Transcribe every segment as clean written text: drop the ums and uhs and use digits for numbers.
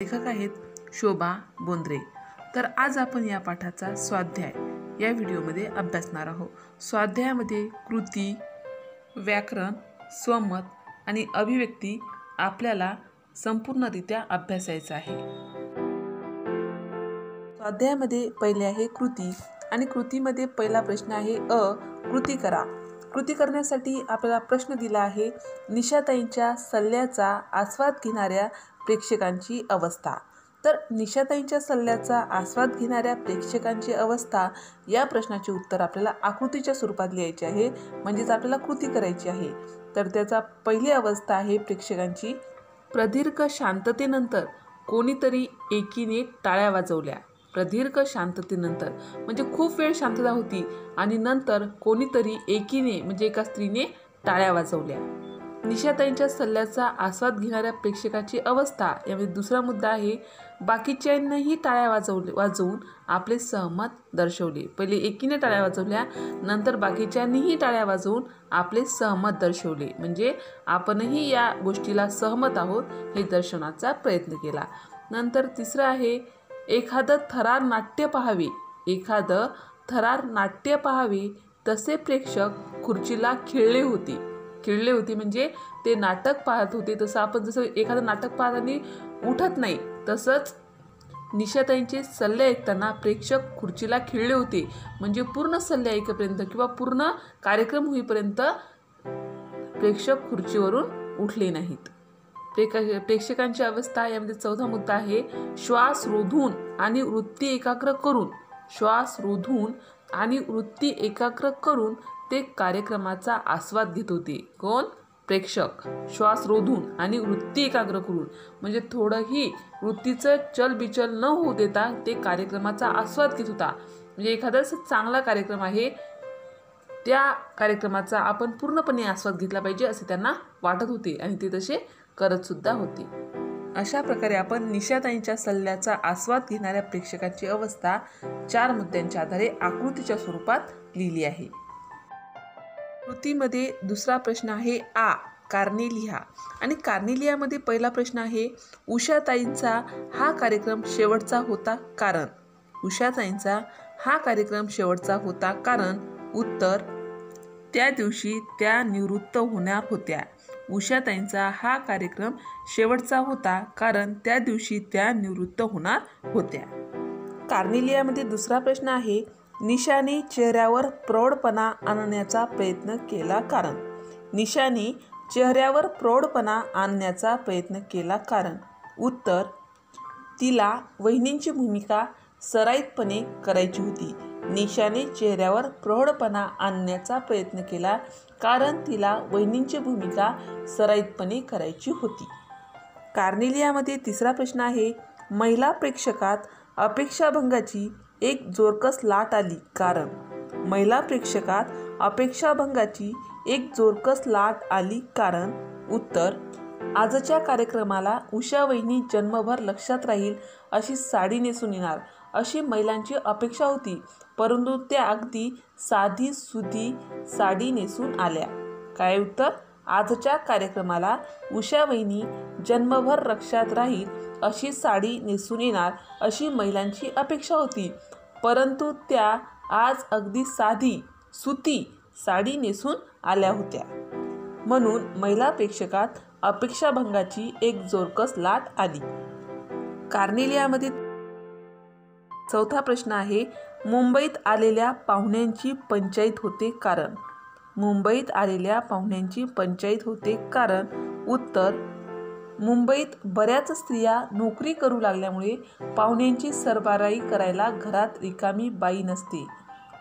लेखक आहेत शोभा बोंद्रे। तर आज आपण या पाठाचा स्वाध्याय या व्हिडिओमध्ये अभ्यासणार आहोत। स्वाध्यायामध्ये कृती, व्याकरण, स्वमत आणि अभिव्यक्ती आपल्याला संपूर्णरित्या अभ्यासायचं आहे। स्वाध्यायामध्ये पहिले आहे कृती आणि कृतीमध्ये पहिला प्रश्न आहे कृती करा। कृती करण्यासाठी आपल्याला प्रश्न दिला आहे निशाताईंच्या सल्ल्याचा आस्वाद घेणाऱ्या प्रेक्षकांची अवस्था। तर निशाताईंच्या सल्ल्याचा आस्वाद घेणाऱ्या प्रेक्षकांची अवस्था या प्रश्नाचे उत्तर आपल्याला आकृतीच्या स्वरूपात लिहायचे आहे, म्हणजेच आपल्याला कृती करायची आहे। तर त्याचा पहिली अवस्था आहे प्रेक्षकांची। प्रदीर्घ शांततेनंतर कोणीतरी एकीने टाळ्या वाजवल्या। प्रदीर्घ शांततेनंतर म्हणजे खूप वेळ शांतता होती आणि नंतर कोणीतरी एकीने म्हणजे एका स्त्रीने टाळ्या वाजवल्या। निशाताईंच्या सल्ल्याचा आस्वाद घेणाऱ्या प्रेक्षकाची अवस्था यामध्ये दुसरा मुद्दा आहे बाकीच्यांनीही टाळ्या वाजवून आपले सहमत दर्शवले। पहिले एकीने टाळ्या वाजवल्या, नंतर बाकीच्यांनीही टाळ्या वाजवून आपले सहमत दर्शवले, म्हणजे आपणही या गोष्टीला सहमत आहोत हे दर्शवण्याचा प्रयत्न केला। नंतर तिसरं आहे एखादं थरार नाट्य पाहावे। एखादं थरार नाट्य पाहावे तसे प्रेक्षक खुर्चीला खिळले होते। खिळले होते म्हणजे ते नाटक पाहत होते। तसं आपण जसं एखादं नाटक पाहताना उठत नाही, तसंच निशाताईंचे सल्ले ऐकताना प्रेक्षक खुर्चीला खिळले होते, म्हणजे पूर्ण सल्ले ऐकेपर्यंत किंवा पूर्ण कार्यक्रम होईपर्यंत प्रेक्षक खुर्चीवरून उठले नाहीत। प्रेक्षकांची अवस्था यामध्ये चौथा मुद्दा आहे श्वास रोधून आणि वृत्ती एकाग्र करून। श्वास रोधून आणि वृत्ती एकाग्र करून ते कार्यक्रमाचा आस्वाद घेत होते। कोण? प्रेक्षक। श्वास रोधून आणि वृत्ती एकाग्र करून म्हणजे थोडंही वृत्तीचं चलबिचल न होऊ देता ते कार्यक्रमाचा आस्वाद घेत होता। म्हणजे एखादा चांगला कार्यक्रम आहे, त्या कार्यक्रमाचा आपण पूर्णपणे आस्वाद घेतला पाहिजे असे त्यांना वाटत होते आणि ते तसे करत सुद्धा होते। अशा प्रकारे आपण निशाताईंच्या सल्ल्याचा आस्वाद घेणाऱ्या प्रेक्षकांची अवस्था 4 मुद्द्यांच्या आधारे आकृतीच्या स्वरूपात लिहिली आहे। कृतीमध्ये दुसरा प्रश्न आहे कारणे लिहा आणि कारणे लिहामध्ये पहिला प्रश्न आहे उषाताईंचा हा कार्यक्रम शेवटचा होता कारण। उषाताईंचा हा कार्यक्रम शेवटचा होता कारण। उत्तर त्या दिवशी त्या निवृत्त होणार होत्या। उषाताईंचा हा कार्यक्रम शेवटचा होता कारण त्या दिवशी त्या निवृत्त होणार होत्या। कारणे लिहामध्ये दुसरा प्रश्न आहे निशाने चेहऱ्यावर प्रौढपणा आणण्याचा प्रयत्न केला कारण। निशाने चेहऱ्यावर प्रौढपणा आणण्याचा प्रयत्न केला कारण। उत्तर तिला वहिनींची भूमिका सराईतपणे करायची होती। निशाने चेहऱ्यावर प्रौढपणा आणण्याचा प्रयत्न केला कारण तिला वहिनींची भूमिका सराईतपणे करायची होती। कारणे लिहामध्ये तिसरा प्रश्न आहे महिला प्रेक्षकात अपेक्षाभंगाची एक जोरकस लाट आली कारण। महिला प्रेक्षकात अपेक्षाभंगाची एक जोरकस लाट आली कारण। उत्तर आजच्या कार्यक्रमाला उषा वहिनी जन्मभर लक्षात राहील अशी साडी नेसून येणार अशी महिलांची अपेक्षा होती, परंतु त्या अगदी साधी सुधी साडी नेसून आल्या। काय उत्तर? आजच्या कार्यक्रमाला उषा वहिनी जन्मभर लक्षात राहील अशी साडी नेसून येणार अशी महिलांची अपेक्षा होती, परंतु त्या आज अगदी साधी सुती साडी नेसून आल्या होत्या, म्हणून महिला प्रेक्षकात अपेक्षाभंगाची एक जोरकस लाट आली। कारणे लिहामध्ये चौथा प्रश्न आहे मुंबईत आलेल्या पाहुण्यांची पंचाईत होते कारण। मुंबईत आलेल्या पाहुण्यांची पंचाईत होते कारण। उत्तर मुंबईत बऱ्याच स्त्रिया नोकरी करू लागल्यामुळे पाहुण्यांची सरबराई करायला घरात रिकामी बाई नसते।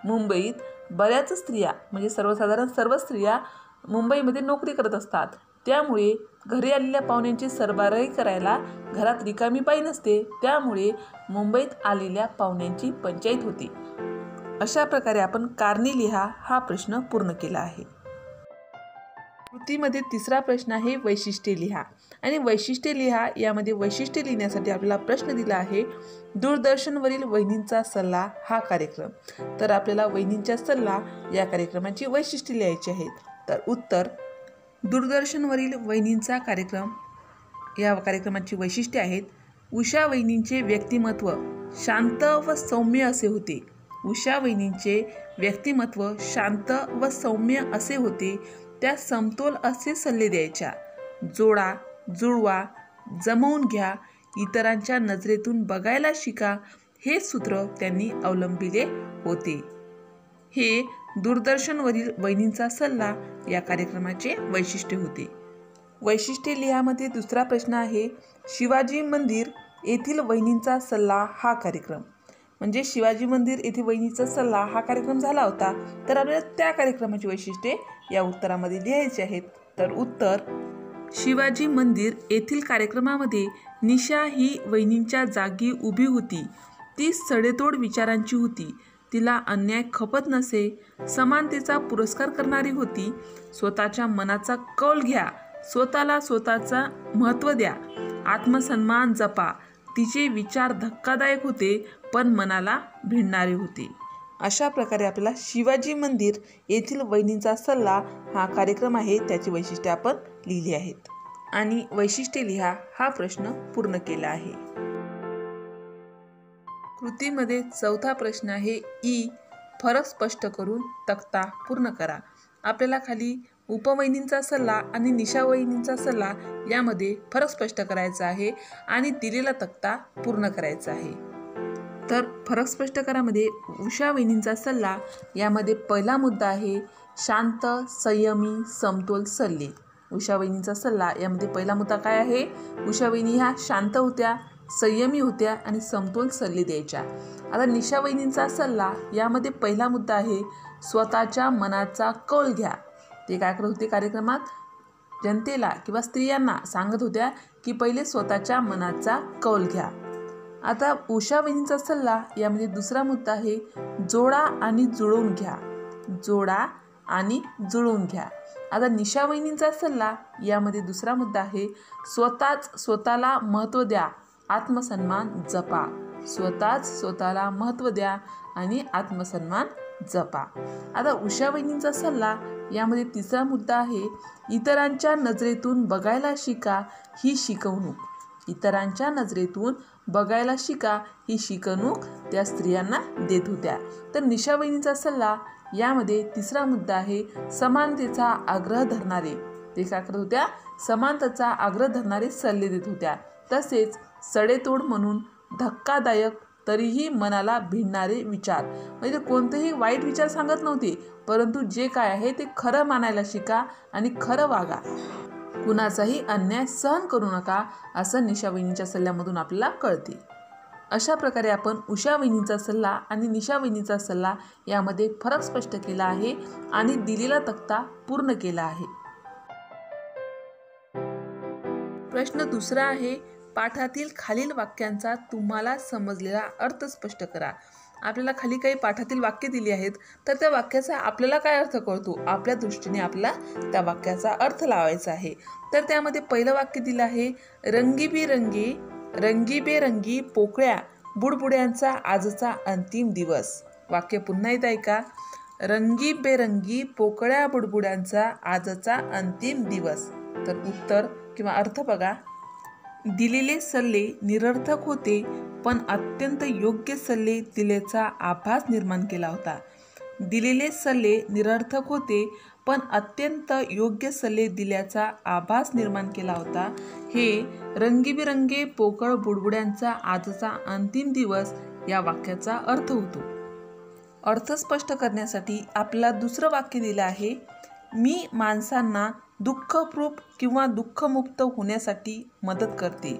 मुंबईत बऱ्याच स्त्रिया म्हणजे सर्वसाधारण सर्व स्त्रिया मुंबईमध्ये नोकरी करत असतात, त्यामुळे घरी आलेल्या पाहुण्यांची सरबराई करायला घरात रिकामी बाई नसते, त्यामुळे मुंबईत आलेल्या पाहुण्यांची पंचाईत होती। अशा प्रकारे आपण कारणे लिहा हा प्रश्न पूर्ण केला आहे। कृतीमध्ये तिसरा प्रश्न आहे वैशिष्ट्ये लिहा आणि वैशिष्ट्ये लिहा यामध्ये वैशिष्ट्ये लिहिण्यासाठी आपल्याला प्रश्न दिला आहे दूरदर्शनवरील वहिनींचा सल्ला हा कार्यक्रम। तर आपल्याला वहिनींचा सल्ला या कार्यक्रमाची वैशिष्ट्ये लिहायची आहेत। तर उत्तर दूरदर्शनवरील वहिनींचा कार्यक्रम या कार्यक्रमाची वैशिष्ट्ये आहेत उषा वहिनींचे व्यक्तिमत्व शांत व सौम्य असे होते. उषा वहिनींचे व्यक्तिमत्व शांत व सौम्य असे होते. त्या समतोल असे सल्ले द्यायच्या. जोडा, जुळवा, जमवून घ्या, इतरांच्या नजरेतून बघायला शिका, हे सूत्र त्यांनी अवलंबिले होते. हे दूरदर्शनवरील वहिनींचा सल्ला या कार्यक्रमाचे वैशिष्ट्य होते. वैशिष्ट्ये लिहामध्ये दुसरा प्रश्न आहे, शिवाजी मंदिर येथील वहिनींचा सल्ला हा कार्यक्रम. म्हणजे शिवाजी मंदिर येथे वहिनीचा सल्ला हा कार्यक्रम झाला होता, तर आपल्याला त्या कार्यक्रमाची वैशिष्ट्ये या उत्तरामध्ये लिहायची आहेत. तर उत्तर, शिवाजी मंदिर येथील कार्यक्रमामध्ये निशा ही वहिनींच्या जागी उभी होती. ती सडेतोड विचारांची होती. तिला अन्याय खपत नसे. समानतेचा पुरस्कार करणारी होती. स्वतःच्या मनाचा कौल घ्या, स्वतःला स्वतःचा महत्त्व द्या, आत्मसन्मान जपा. तिचे विचार धक्कादायक होते, पण मनाला भिडणारे होते. अशा प्रकारे आपल्याला शिवाजी मंदिर येथील वहिनींचा सल्ला हा कार्यक्रम आहे, त्याची वैशिष्ट्ये आपण लिहिली आहेत. आणि वैशिष्ट्ये लिहा हा प्रश्न पूर्ण केला आहे. कृतीमध्ये चौथा प्रश्न आहे, ई फरक स्पष्ट करून तक्ता पूर्ण करा. आपल्याला खाली उपवहिनींचा सल्ला आणि निशा वहिनींचा सल्ला यामध्ये फरक स्पष्ट करायचा आहे आणि दिलेला तक्ता पूर्ण करायचा आहे. तर फरक स्पष्ट करामध्ये उषा वहिनींचा सल्ला यामध्ये पहिला मुद्दा आहे, शांत, संयमी, समतोल सल्ले. उषा वहिनींचा सल्ला यामध्ये पहिला मुद्दा काय आहे, उषा वहिनी ह्या शांत होत्या, संयमी होत्या आणि समतोल सल्ले द्यायच्या. आता निशा वहिनींचा सल्ला यामध्ये पहिला मुद्दा आहे, स्वतःच्या मनाचा कौल घ्या. ते काय करत होते कार्यक्रमात, जनतेला किंवा स्त्रियांना सांगत होत्या की पहिले स्वतःच्या मनाचा कौल घ्या. आता उषा वहिनींचा सल्ला यामध्ये दुसरा मुद्दा आहे, जोडा आणि जुळवून घ्या. जोडा आणि जुळवून घ्या. आता निशा वहिनींचा सल्ला यामध्ये दुसरा मुद्दा आहे, स्वतःला महत्त्व द्या, आत्मसन्मान जपा. स्वतःच स्वतःला महत्त्व द्या आणि आत्मसन्मान जपा. आता उषा वहिनींचा सल्ला यामध्ये तिसरा मुद्दा आहे, इतरांच्या नजरेतून बघायला शिका, ही शिकवणूक. इतरांच्या नजरेतून बघायला शिका, ही शिकवणूक त्या स्त्रियांना देत होत्या. तर निशा वहिनींचा सल्ला यामध्ये तिसरा मुद्दा आहे, समानतेचा आग्रह धरणारे. ते काय करत होत्या, समानतेचा आग्रह धरणारे सल्ले देत होत्या. तसेच सडेतोड म्हणून धक्कादायक तरीही मनाला भिडणारे विचार, म्हणजे कोणतेही वाईट विचार सांगत नव्हते, परंतु जे काय आहे ते खरं मानायला शिका आणि खरं वागा, कुणाचाही अन्याय सहन करू नका, असं निशा वहिनींच्या सल्ल्यामधून आपल्याला कळते. अशा प्रकारे आपण उषा वहिनींचा सल्ला आणि निशा वहिनींचा सल्ला यामध्ये फरक स्पष्ट केला आहे आणि दिलेला तक्ता पूर्ण केला आहे. प्रश्न दुसरा आहे, पाठातील खालील वाक्यांचा तुम्हाला समजलेला अर्थ स्पष्ट करा. आपल्याला खाली काही पाठातील वाक्य दिली आहेत, तर त्या वाक्याचा आपल्याला काय अर्थ कळतो, आपल्या दृष्टीने आपल्याला त्या वाक्याचा अर्थ लावायचा आहे. तर त्यामध्ये पहिलं वाक्य दिलं आहे, रंगीबेरंगी पोकळ्या बुडबुड्यांचा आजचा अंतिम दिवस. वाक्य पुन्हा एकदा ऐका, रंगीबेरंगी पोकळ्या बुडबुड्यांचा आजचा अंतिम दिवस. तर उत्तर किंवा अर्थ बघा, दिलेले सल्ले निरर्थक होते, पण अत्यंत योग्य सल्ले दिल्याचा आभास निर्माण केला होता. दिलेले सल्ले निरर्थक होते, पण अत्यंत योग्य सल्ले दिल्याचा आभास निर्माण केला होता. हे रंगीबिरंगी पोकळ बुडबुड्यांचा आजचा अंतिम दिवस या वाक्याचा अर्थ होतो. अर्थ स्पष्ट करण्यासाठी आपल्याला दुसरं वाक्य दिलं आहे, मी माणसांना दुःखप्रूप किंवा दुःखमुक्त होण्यासाठी मदत करते.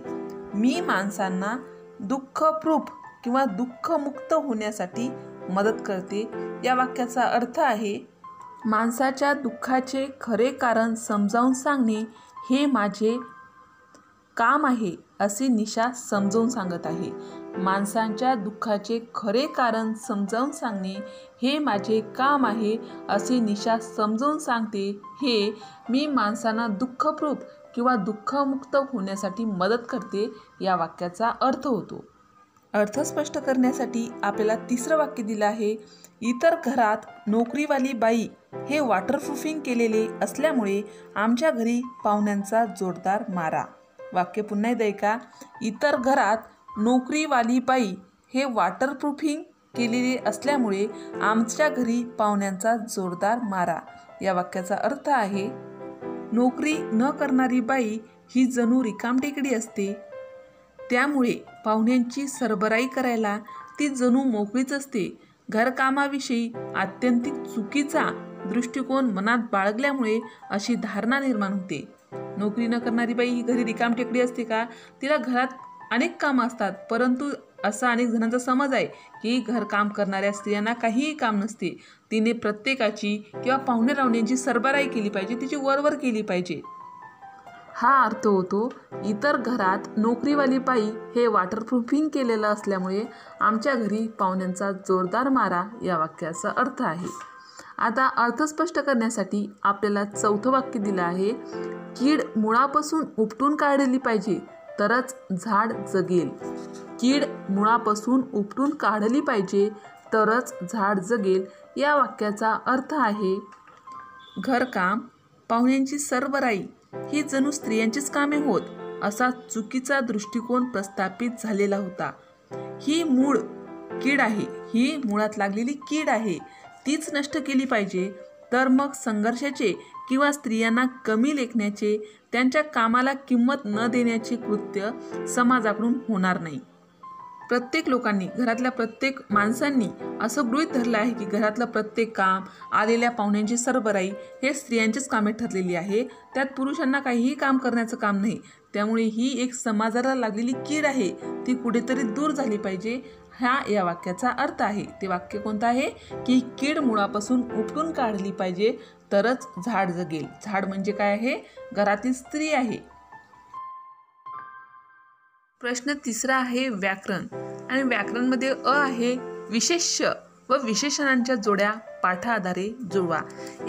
मी माणसांना दुःखप्रूप किंवा दुःखमुक्त होण्यासाठी मदत करते. या वाक्याचा अर्थ आहे, माणसाच्या दुःखाचे खरे कारण समजावून सांगणे हे माझे काम आहे, असे निशा समजावून सांगत आहे. माणसांच्या दुःखाचे खरे कारण समजावून सांगणे हे माझे काम आहे, असे निशा समजावून सांगते. हे मी माणसांना दुःखप्रूप किंवा दुःखमुक्त होण्यासाठी मदत करते या वाक्याचा अर्थ होतो. अर्थ स्पष्ट करण्यासाठी आपल्याला तिसरं वाक्य दिलं आहे, इतर घरात नोकरीवाली बाई हे वॉटरप्रूफिंग केलेले असल्यामुळे आमच्या घरी पाहुण्यांचा जोरदार मारा. वाक्य पुन्हा एकदा ऐका. इतर घरात नोकरीवाली बाई हे वॉटरप्रूफिंग केलेले असल्यामुळे आमच्या घरी पाहुण्यांचा जोरदार मारा. या वाक्याचा अर्थ आहे, नोकरी न करणारी बाई ही जणू रिकामटेकडी असते, त्यामुळे पाहुण्यांची सरबराई करायला ती जणू मोकळीच असते. घरकामाविषयी आत्यंतिक चुकीचा दृष्टिकोन मनात बाळगल्यामुळे अशी धारणा निर्माण होते. नोकरी न करणारी बाई ही घरी रिकामटेकडी असते का? तिला घरात अनेक कामं असतात, परंतु असा अनेक जणांचा समज आहे की घरकाम करणाऱ्या स्त्रियांना काहीही काम नसते. तिने प्रत्येकाची किंवा पाहुणे रावण्यांची सरबराई केली पाहिजे, तिची वरवर केली पाहिजे. हा अर्थ होतो, इतर घरात नोकरीवाली बाई हे वॉटरप्रूफिंग केलेलं असल्यामुळे आमच्या घरी पाहुण्यांचा जोरदार मारा. या वाक्याचा अर्थ आहे. आता अर्थ स्पष्ट करण्यासाठी आपल्याला चौथं वाक्य दिलं आहे, कीड मुळापासून उपटून काढली पाहिजे तरच झाड जगेल. कीड मुळापासून उपटून काढली पाहिजे तरच झाड जगेल. या वाक्याचा अर्थ आहे, घरकाम, पाहुण्यांची सरबराई ही जणू स्त्रियांचीच कामे होत, असा चुकीचा दृष्टिकोन प्रस्थापित झालेला होता. ही मूळ कीड आहे, ही मुळात लागलेली कीड आहे, तीच नष्ट केली पाहिजे. तर मग संघर्षाचे किंवा स्त्रियांना कमी लेखण्याचे, त्यांच्या कामाला किंमत न देण्याचे कृत्य समाजाकडून होणार नाही. प्रत्येक लोकांनी, घरातल्या प्रत्येक माणसांनी असं गृहीत धरलं आहे की घरातलं प्रत्येक काम, आलेल्या पाहुण्यांची सरबराई हे स्त्रियांचीच कामे ठरलेली आहे, त्यात पुरुषांना काहीही काम करण्याचं काम नाही. त्यामुळे ही एक समाजाला लागलेली कीड आहे, ती कुठेतरी दूर झाली पाहिजे. हा या वाक्याचा अर्थ आहे. ते वाक्य कोणतं आहे की कीड मुळापासून उपटून काढली पाहिजे तरच झाड जगेल. झाड म्हणजे काय आहे? घरातील स्त्री आहे. प्रश्न तिसरा आहे व्याकरण, आणि व्याकरणमध्ये अ आहे, विशेष्य व विशेषणांच्या जोड्या पाठाआधारे जुळवा.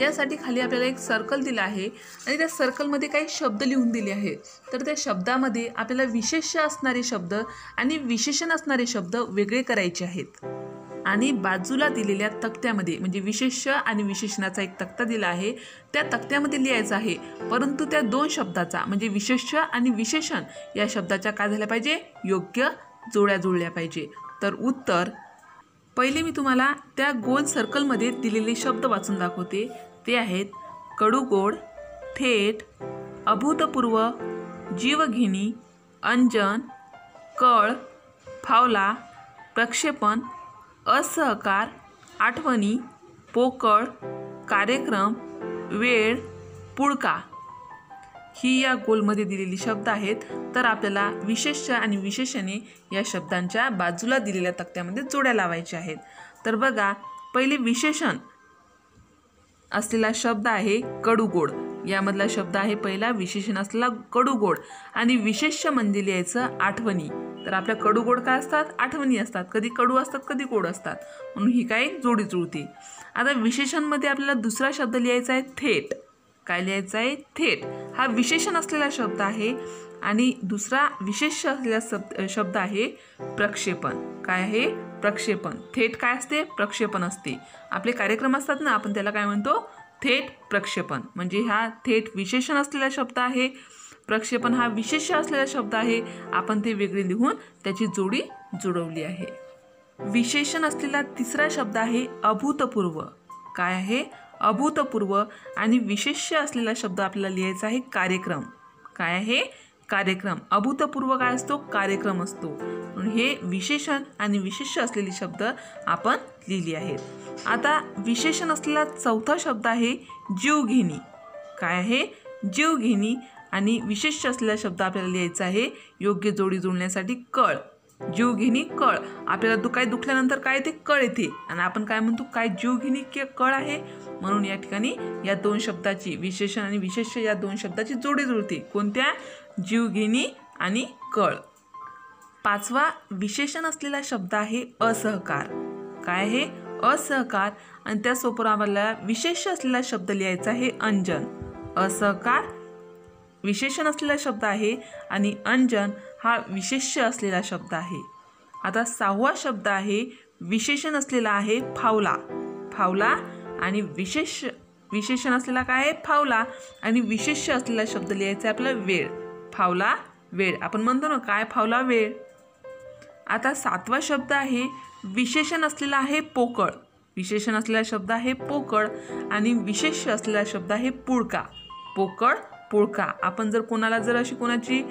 यासाठी खाली आपल्याला एक सर्कल दिला आहे आणि त्या सर्कलमध्ये काही शब्द लिहून दिले आहेत. तर त्या शब्दामध्ये आपल्याला विशेष्य असणारे शब्द आणि विशेषण असणारे शब्द वेगळे करायचे आहेत. आणि बाजूला दिलेल्या तक्त्यामध्ये, म्हणजे विशेष्य आणि विशेषणाचा एक तक्ता दिला आहे, त्या तक्त्यामध्ये लिहायचं आहे. परंतु त्या दोन शब्दाचा, म्हणजे विशेष्य आणि विशेषण या शब्दाच्या काय झाल्या पाहिजे? योग्य जोड्या जुळल्या पाहिजे. तर उत्तर, पहिले मी तुम्हाला त्या गोल सर्कलमध्ये दिलेले शब्द वाचून दाखवते. ते आहेत कडूगोड, थेट, अभूतपूर्व, जीवघेणी, अंजन, कळ, फावला, प्रक्षेपण, असहकार, आठवणी, पोकळ, कार्यक्रम, वेळ, पुळका ही या गोलमध्ये दिलेली शब्द आहेत. तर आपल्याला विशेष्य आणि विशेषणे या शब्दांच्या बाजूला दिलेल्या तक्त्यामध्ये जोड्या लावायच्या आहेत. तर बघा, पहिले विशेषण असलेला शब्द आहे कडूगोड. यामधला शब्द आहे पहिला विशेषण असलेला कडूगोड. आणि विशेष्य म्हणजे लिहायचं आठवणी. तर आपल्या कडूगोड काय असतात? आठवणी असतात. कधी कडू असतात, कधी गोड असतात, म्हणून ही काय जोडी जुळते. आता विशेषणमध्ये आपल्याला दुसरा शब्द लिहायचा आहे थेट. काय लिहायचं आहे? थेट. हा विशेषण असलेला शब्द आहे. आणि दुसरा विशेष असलेला शब्द आहे प्रक्षेपण. काय आहे? प्रक्षेपण. थेट काय असते? प्रक्षेपण असते. आपले कार्यक्रम असतात ना, आपण त्याला काय म्हणतो? थेट प्रक्षेपण. म्हणजे हा थेट विशेषण असलेला शब्द आहे, प्रक्षेपण हा विशेष असलेला शब्द आहे. आपण ते वेगळे लिहून त्याची जोडी जुळवली आहे. विशेषण असलेला तिसरा शब्द आहे अभूतपूर्व. काय आहे? अभूतपूर्व. आणि विशेष्य असलेला शब्द आपल्याला लिहायचा आहे कार्यक्रम. काय आहे? कार्यक्रम. अभूतपूर्व काय असतो? कार्यक्रम असतो. म्हणून हे विशेषण आणि विशेष्य असलेले शब्द आपण लिहिली आहेत. आता विशेषण असलेला चौथा शब्द आहे जीवघेणी. काय आहे? जीवघेणी. आणि विशेष असलेला शब्द आपल्याला लिहायचा आहे योग्य जोडी जुळण्यासाठी कळ. जीवघेणी, कळ. आपल्याला काय दुखल्यानंतर काय येते? कळ येते. आणि आपण काय म्हणतो? काय जीवघेणी कळ आहे. म्हणून या ठिकाणी या दोन शब्दाची, विशेषण आणि विशेष्य या दोन शब्दाची जोडी जुळते. कोणत्या? जीवघेणी आणि कळ. पाचवा विशेषण असलेला शब्द आहे असहकार. काय आहे? असहकार. आणि त्यासोबत आम्हाला विशेष असलेला शब्द लिहायचा आहे अंजन. असहकार विशेषण असलेला शब्द आहे आणि अंजन हा विशेष्य असलेला शब्द आहे. आता सहावा शब्द आहे विशेषण असलेला आहे फावला. फावला. आणि विशेषण असलेला काय आहे? फावला. आणि विशेष्य असलेला शब्द लिहायचा आहे आपला वेळ. फावला, वेळ. आपण म्हणतो ना, काय फावला वेळ. आता 7वा शब्द आहे विशेषण असलेला आहे पोकळ. विशेषण असलेला शब्द आहे पोकळ आणि विशेष असलेला शब्द आहे पुळका. पोकळ, पुळका. आपण जर कोणाला जर अशी कोणाची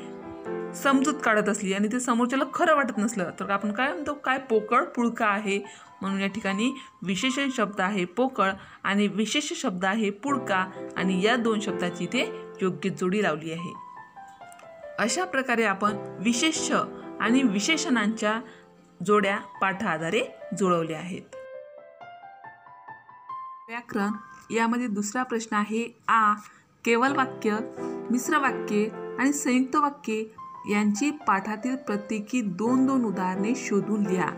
समजूत काढत असली आणि ते समोरच्याला खरं वाटत नसलं तर आपण काय म्हणतो, काय पोकळ पुळका आहे. म्हणून या ठिकाणी विशेषण शब्द आहे पोकळ आणि विशेष शब्द आहे पुळका आणि या 2 शब्दाची इथे योग्य जोडी लावली आहे. अशा प्रकारे आपण विशेष्य आणि विशेषणांच्या जोड्या पाठाआधारे जुळवल्या आहेत. व्याकरण यामध्ये दुसरा प्रश्न आहे आ. केवल वाक्य, मिश्र वाक्ये आणि संयुक्त वाक्ये यांची पाठातील प्रत्येकी 2-2 उदाहरणे शोधून लिहा.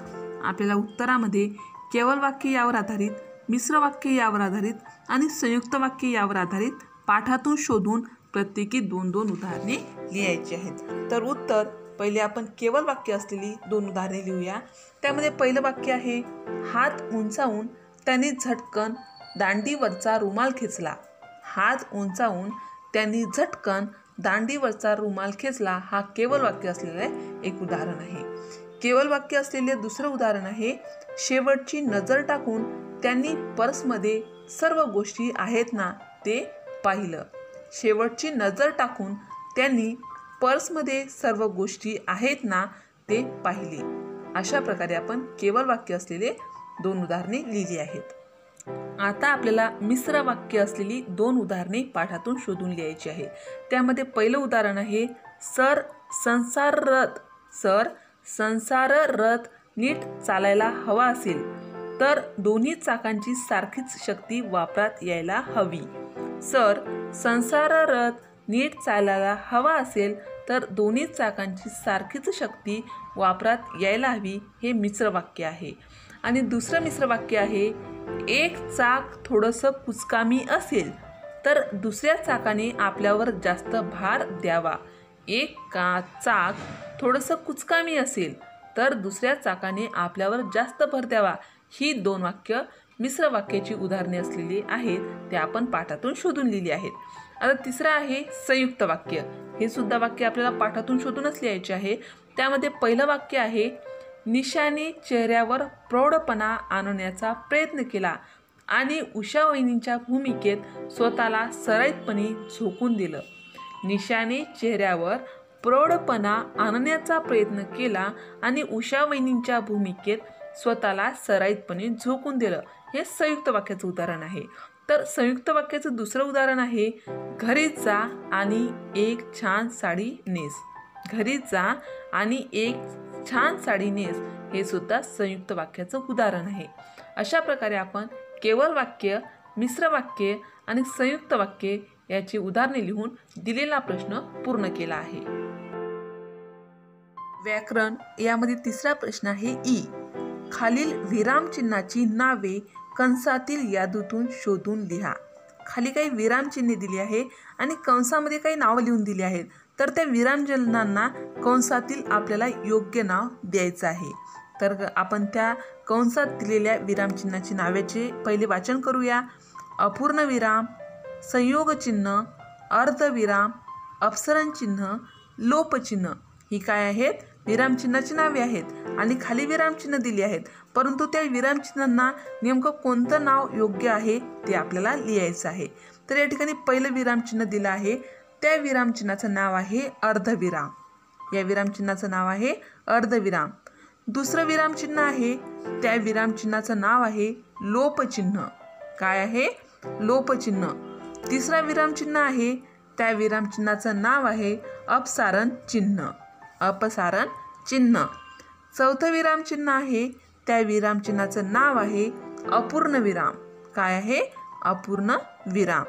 आपल्याला उत्तरामध्ये केवल वाक्य यावर आधारित, मिश्र वाक्य यावर आधारित आणि संयुक्त वाक्य यावर आधारित पाठातून शोधून प्रत्येकी 2-2 उदाहरणे लिहायची आहेत. तर उत्तर पहिले आपण केवल वाक्य असलेली 2 उदाहरणे लिहूया. त्यामध्ये पहिलं वाक्य आहे हात उंचावून त्याने झटकन दांडीवरचा रुमाल खेचला. हात उंचावून त्यांनी झटकन दांडीवरचा रुमाल खेचला. हा केवल वाक्य असलेलं एक उदाहरण आहे. केवल वाक्य असलेले दुसरं उदाहरण आहे शेवटची नजर टाकून त्यांनी पर्समध्ये सर्व गोष्टी आहेत ना ते पाहिलं. शेवटची नजर टाकून त्यांनी पर्समध्ये सर्व गोष्टी आहेत ना ते पाहिले. अशा प्रकारे आपण केवल वाक्य असलेले 2 उदाहरणे लिहिली आहेत. आता आपल्याला मिश्र वाक्य असलेली 2 उदाहरणे पाठातून शोधून लिहायची आहे. त्यामध्ये पहिलं उदाहरण आहे सर संसार रथ नीट चालायला हवा असेल तर दोन्ही चाकांची सारखीच शक्ती वापरात यायला हवी. सर संसार रथ नीट चालायला हवा असेल तर दोन्ही चाकांची सारखीच शक्ती वापरात यायला हवी. हे मिश्र वाक्य आहे. आणि दुसरं मिश्र वाक्य आहे एक चाक थोडंसं कुचकामी असेल तर दुसऱ्या चाकाने आपल्यावर जास्त भार द्यावा. चाक थोडंसं कुचकामी असेल तर दुसऱ्या चाकाने आपल्यावर जास्त भर द्यावा. ही 2 वाक्य मिश्र वाक्याची उदाहरणे असलेली आहेत. ते आपण पाठातून शोधून लिहिली आहेत. आता तिसरं आहे संयुक्त वाक्य. हे सुद्धा वाक्य आपल्याला पाठातून शोधूनच लिहायचे आहे. त्यामध्ये पहिलं वाक्य आहे निशाने चेहऱ्यावर प्रौढपणा आणण्याचा प्रयत्न केला आणि उषा वहिनींच्या भूमिकेत स्वतःला सराईतपणे झोकून दिलं. निशाने चेहऱ्यावर प्रौढपणा आणण्याचा प्रयत्न केला आणि उषा वहिनींच्या भूमिकेत स्वतःला सराईतपणे झोकून दिलं. हे संयुक्त वाक्याचं उदाहरण आहे. तर संयुक्त वाक्याचं दुसरं उदाहरण आहे घरी जा आणि एक छान साडी नेस. घरी जा आणि एक छान साडी नेस हे सुद्धा संयुक्त वाक्याचं उदाहरण आहे. अशा प्रकारे आपण केवल वाक्य, मिश्र वाक्य आणि संयुक्त वाक्य याची उदाहरणे लिहून दिलेला प्रश्न पूर्ण केला आहे. व्याकरण यामध्ये तिसरा प्रश्न आहे ई. खालील विरामचिन्हाची नावे कंसातील यादीतून शोधून लिहा. खाली काही विरामचिन्हे दिली आहे आणि कंसामध्ये काही नावं लिहून दिली आहेत. तर त्या विरामचिन्हांना कंसातील आपल्याला योग्य नाव द्यायचं आहे. तर आपण त्या कंसात दिलेल्या विरामचिन्हाची नावेचे पहिले वाचन करूया. अपूर्ण विराम, संयोगचिन्ह, अर्धविराम, अपसरण चिन्ह, लोपचिन्ह ही काय आहेत? विरामचिन्हाची नावे आहेत आणि खाली विरामचिन्ह दिली आहेत. परंतु त्या विरामचिन्हांना नेमकं कोणतं नाव योग्य आहे ते आपल्याला लिहायचं आहे. तर या ठिकाणी पहिलं विरामचिन्ह दिलं आहे. त्या विरामचिन्हाचं नाव आहे अर्धविराम. या विरामचिन्हाचं नाव आहे अर्धविराम. दुसरं विरामचिन्ह आहे त्या विरामचिन्हाचं नाव आहे लोपचिन्ह. काय आहे? लोपचिन्ह. तिसरा विरामचिन्ह आहे त्या विरामचिन्हाचं नाव आहे अपसारण चिन्ह. अपसारण चिन्ह. चौथं विरामचिन्ह आहे त्या विरामचिन्हाचं नाव आहे अपूर्ण विराम. काय आहे? अपूर्ण विराम.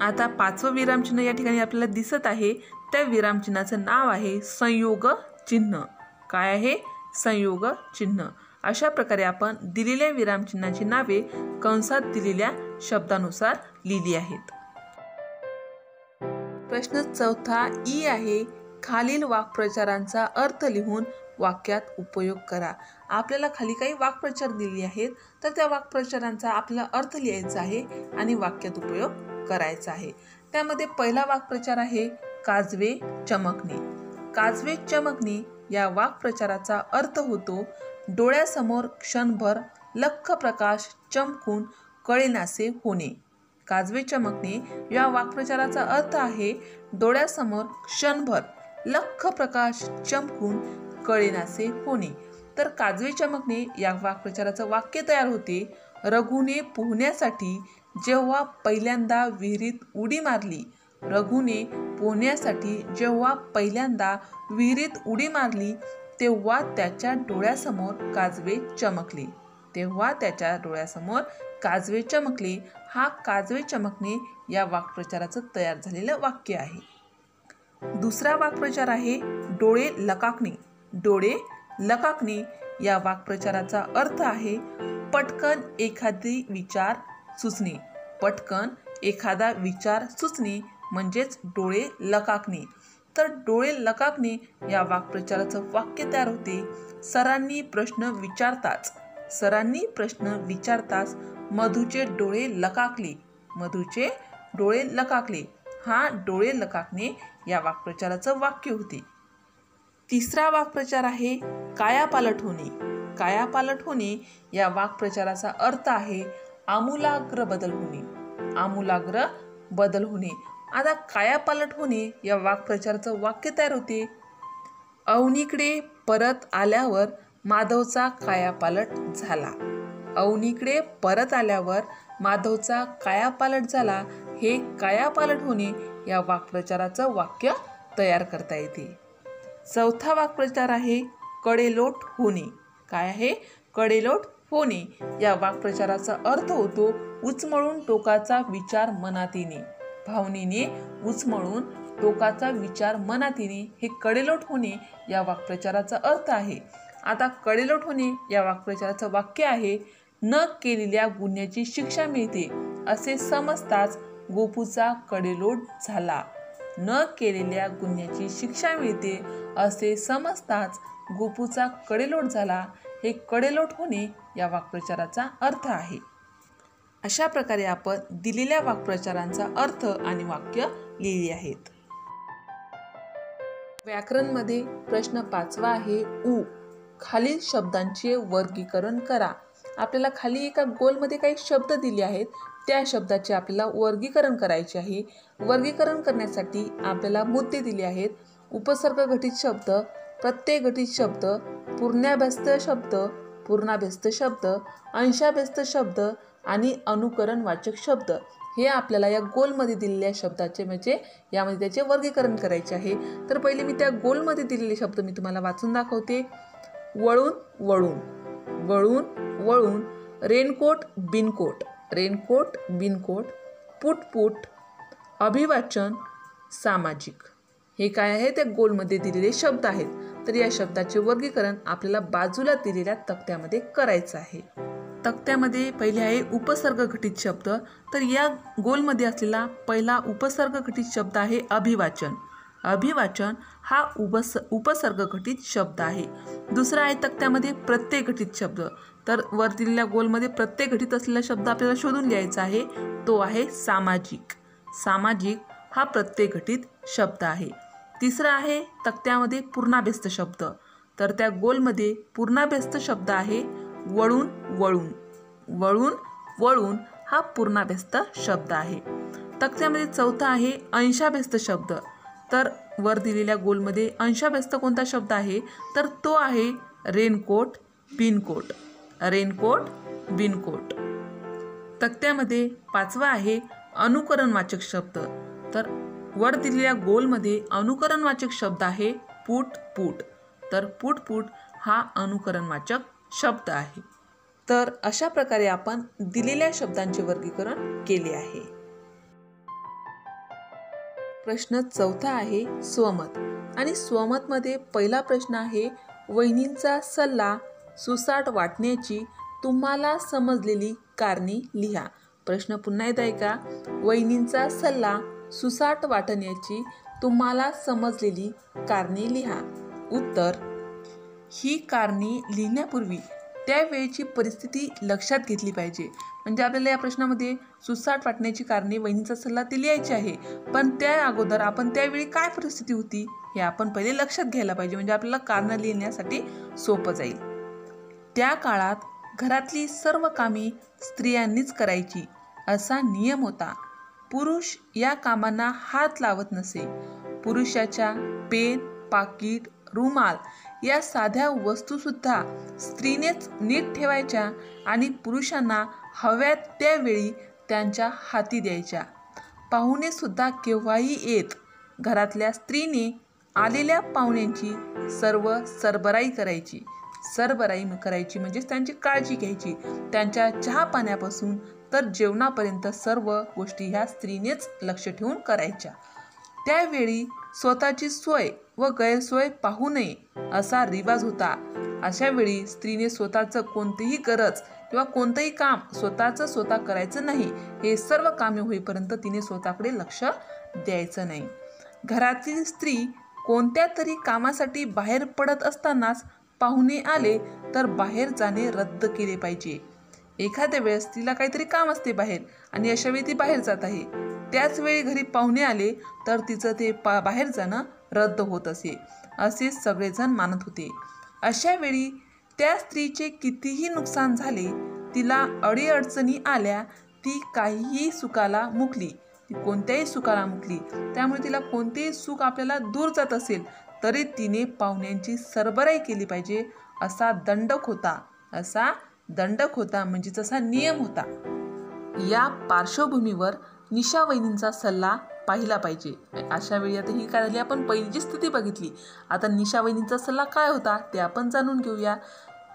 आता 5वं विरामचिन्ह या ठिकाणी आपल्याला दिसत आहे. त्या विरामचिन्हाचं नाव आहे संयोग चिन्ह. काय आहे? संयोग चिन्ह. अशा प्रकारे आपण दिलेल्या विरामचिन्हाची नावे कंसात दिलेल्या शब्दानुसार लिहिली आहेत. प्रश्न 4 ई आहे. खालील वाक्प्रचारांचा अर्थ लिहून वाक्यात उपयोग करा. आपल्याला खाली काही वाक्प्रचार दिले आहेत. तर त्या वाक्प्रचारांचा आपल्याला अर्थ लिहायचा आहे आणि वाक्यात उपयोग करायचा आहे. त्यामध्ये पहिला वाक्प्रचार आहे काजवे चमकणे. काजवे चमकणे या वाक्प्रचाराचा अर्थ होतो डोळ्यासमोर क्षणभर लख्ख प्रकाश चमकून कळेनासे होणे. काजवे चमकणे या वाक्प्रचाराचा अर्थ आहे डोळ्यासमोर क्षणभर लख्ख प्रकाश चमकून कळेनासे होणे. तर काजवे चमकणे या वाक्प्रचाराचं वाक्य तयार होते रघुने पोहण्यासाठी जेव्हा पहिल्यांदा विहिरीत उडी मारली. रघुने पोहण्यासाठी जेव्हा पहिल्यांदा विहिरीत उडी मारली तेव्हा त्याच्या डोळ्यासमोर काजवे चमकले. तेव्हा त्याच्या डोळ्यासमोर काजवे चमकले. हा काजवे चमकणे या वाक्प्रचाराचं तयार झालेलं वाक्य आहे. दुसरा वाक्प्रचार आहे डोळे लकाकणे. डोळे लकाकणे या वाक्प्रचाराचा अर्थ आहे पटकन एखादी विचार सुचणे. पटकन एखादा विचार सुचणे म्हणजेच डोळे लकाकणे. तर डोळे लकाकणे या वाक्प्रचाराचं वाक्य तयार होते सरांनी प्रश्न विचारताच मधूचे डोळे लकाकले. मधूचे डोळे लकाकले. हा डोळे लकाकणे या वाक्प्रचाराचं वाक्य होते. तिसरा वाक्प्रचार आहे कायापालट होणे. कायापालट होणे या वाक्प्रचाराचा अर्थ आहे आमूलाग्र बदल होणे. आमूलाग्र बदल होणे. आता कायापालट होणे या वाक्प्रचाराचं वाक्य तयार होते अवनीकडे परत आल्यावर माधवचा कायापालट झाला. अवनीकडे परत आल्यावर माधवचा कायापालट झाला. हे कायापालट होणे या वाक्प्रचाराचं वाक्य तयार करता येते. चौथा वाक्प्रचार आहे कडेलोट होणे. काय आहे? कडेलोट होणे या वाक्प्रचाराचा अर्थ होतो उचमळून टोकाचा विचार मनात येणे. भावनेने उचमळून टोकाचा विचार मनात येणे हे कडेलोट होणे या वाक्प्रचाराचा अर्थ आहे. आता कडेलोट होणे या वाक्प्रचाराचं वाक्य आहे न केलेल्या गुन्ह्याची शिक्षा मिळते असे समजताच गोपूचा कडेलोट झाला. न केलेल्या गुन्ह्याची शिक्षा मिळते असे समजताच गोपूचा कडेलोट झाला. हे कडेलोट होणे या वाक्प्रचाराचा अर्थ आहे. अशा प्रकारे आपण दिलेल्या वाक्प्रचारांचा अर्थ आणि वाक्य लिहिली आहेत. व्याकरणमध्ये प्रश्न 5वा आहे उ. खालील शब्दांचे वर्गीकरण करा. आपल्याला खाली एका गोलमध्ये काही शब्द दिले आहेत त्या शब्दाचे आपल्याला वर्गीकरण करायचे आहे. वर्गीकरण करण्यासाठी आपल्याला मुद्दे दिले आहेत उपसर्ग घटित शब्द, प्रत्यय घटित शब्द, पूर्णाभ्यस्त शब्द, पूर्णाभ्यस्त शब्द, अंशाभ्यस्त शब्द आणि अनुकरणवाचक शब्द. हे आपल्याला या गोलमध्ये दिलेल्या शब्दाचे म्हणजे यामध्ये त्याचे वर्गीकरण करायचे आहे. तर पहिले मी त्या गोलमध्ये दिलेले शब्द मी तुम्हाला वाचून दाखवते. वळून वळून, वळून वळून, रेनकोट बिनकोट, रेनकोट बिनकोट, पुटपुट, अभिवाचन, सामाजिक. हे काय आहे? त्या गोलमध्ये दिलेले शब्द आहेत. तर या शब्दाचे वर्गीकरण आपल्याला बाजूला दिलेल्या तक्त्यामध्ये करायचं आहे. तक्त्यामध्ये पहिले आहे उपसर्ग घटित शब्द. तर या गोलमध्ये असलेला पहिला उपसर्ग घटित शब्द आहे अभिवाचन. अभिवाचन हा उपसर्ग घटित शब्द आहे. दुसरा आहे तक्त्यामध्ये प्रत्यय घटित शब्द. तर वर दिलेल्या गोलमध्ये प्रत्यय घटित असलेला शब्द आपल्याला शोधून लिहायचा आहे. तो आहे सामाजिक. सामाजिक हा प्रत्यय घटित शब्द आहे. तिसरा आहे तक्त्यामध्ये पूर्णाभ्यस्त शब्द. तर त्या गोलमध्ये पूर्णाभ्यस्त शब्द आहे वळून वळून. वळून वळून हा पूर्णाभ्यस्त शब्द आहे. तक्त्यामध्ये चौथा आहे अंशाभ्यस्त शब्द. तर वर दिलेल्या गोलमध्ये अंशाभ्यस्त कोणता शब्द आहे? तर तो आहे रेनकोट बिनकोट. रेनकोट बिनकोट. तक्त्यामध्ये पाचवा आहे अनुकरणवाचक शब्द. तर वर दिलेल्या गोलमध्ये अनुकरणवाचक शब्द आहे पुटपुट. तर पुटपुट हा अनुकरणवाचक शब्द आहे. तर अशा प्रकारे आपण दिलेल्या शब्दांचे वर्गीकरण केले आहे. प्रश्न चौथा आहे स्वमत. आणि स्वमतमध्ये पहिला प्रश्न आहे वहिनींचा सल्ला सुसाट वाटण्याची तुम्हाला समजलेली कारणे लिहा. प्रश्न पुन्हा एकदा ऐका. वहिनींचा सल्ला सुसाट वाटण्याची तुम्हाला समजलेली कारणे लिहा. उत्तर ही कारणे लिहिण्यापूर्वी त्यावेळची परिस्थिती लक्षात घेतली पाहिजे. म्हणजे आपल्याला या प्रश्नामध्ये सुसाट वाटण्याची कारणे वहिनीचा सल्ला ती लिहायची आहे. पण त्या अगोदर आपण त्यावेळी काय परिस्थिती होती हे आपण पहिले लक्षात घ्यायला पाहिजे, म्हणजे आपल्याला कारणं लिहिण्यासाठी सोपं जाईल. त्या काळात घरातली सर्व कामे स्त्रियांनीच करायची असा नियम होता. पुरुष या कामांना हात लावत नसे. पुरुषाच्या पेन, पाकीट, रुमाल या साध्या वस्तूसुद्धा स्त्रीनेच नीट ठेवायच्या आणि पुरुषांना हव्या त्यावेळी त्यांच्या हाती द्यायच्या. पाहुणे सुद्धा केव्हाही येत. घरातल्या स्त्रीने आलेल्या पाहुण्यांची सर्व सरबराई करायची. सरबराई करायची म्हणजेच त्यांची काळजी घ्यायची. त्यांच्या चहा पाण्यापासून तर जेवणापर्यंत सर्व गोष्टी ह्या स्त्रीनेच लक्ष ठेवून करायच्या. त्यावेळी स्वतःची सोय व गैरसोय पाहू नये असा रिवाज होता. अशा वेळी स्त्रीने स्वतःचं कोणतीही गरज किंवा कोणतंही काम स्वतः करायचं नाही. हे सर्व कामे होईपर्यंत तिने स्वतःकडे लक्ष द्यायचं नाही. घरातील स्त्री कोणत्या तरी कामासाठी बाहेर पडत असतानाच पाहुणे आले तर बाहेर जाणे रद्द केले पाहिजे. एखाद्या वेळेस तिला काहीतरी काम असते बाहेर आणि अशा वेळी ती बाहेर जात आहे, त्याच वेळी घरी पाहुणे आले तर तिचं ते बाहेर जाणं रद्द होत असे सगळेजण मानत होते. अशा वेळी त्या स्त्रीचे कितीही नुकसान झाले, तिला अडीअडचणी आल्या, ती काहीही सुखाला मुकली, ती कोणत्याही सुखाला मुकली, त्यामुळे तिला कोणतेही सुख आपल्याला दूर जात असेल तरी तिने पाहुण्यांची सरबराई केली पाहिजे असा दंडक होता म्हणजे जसा नियम होता. या पार्श्वभूमीवर निशा वहिनींचा सल्ला पाहिला पाहिजे. अशा वेळी आता ही काय झाली, आपण पहिलीची स्थिती बघितली. आता निशा वहिनींचा सल्ला काय होता ते आपण जाणून घेऊया.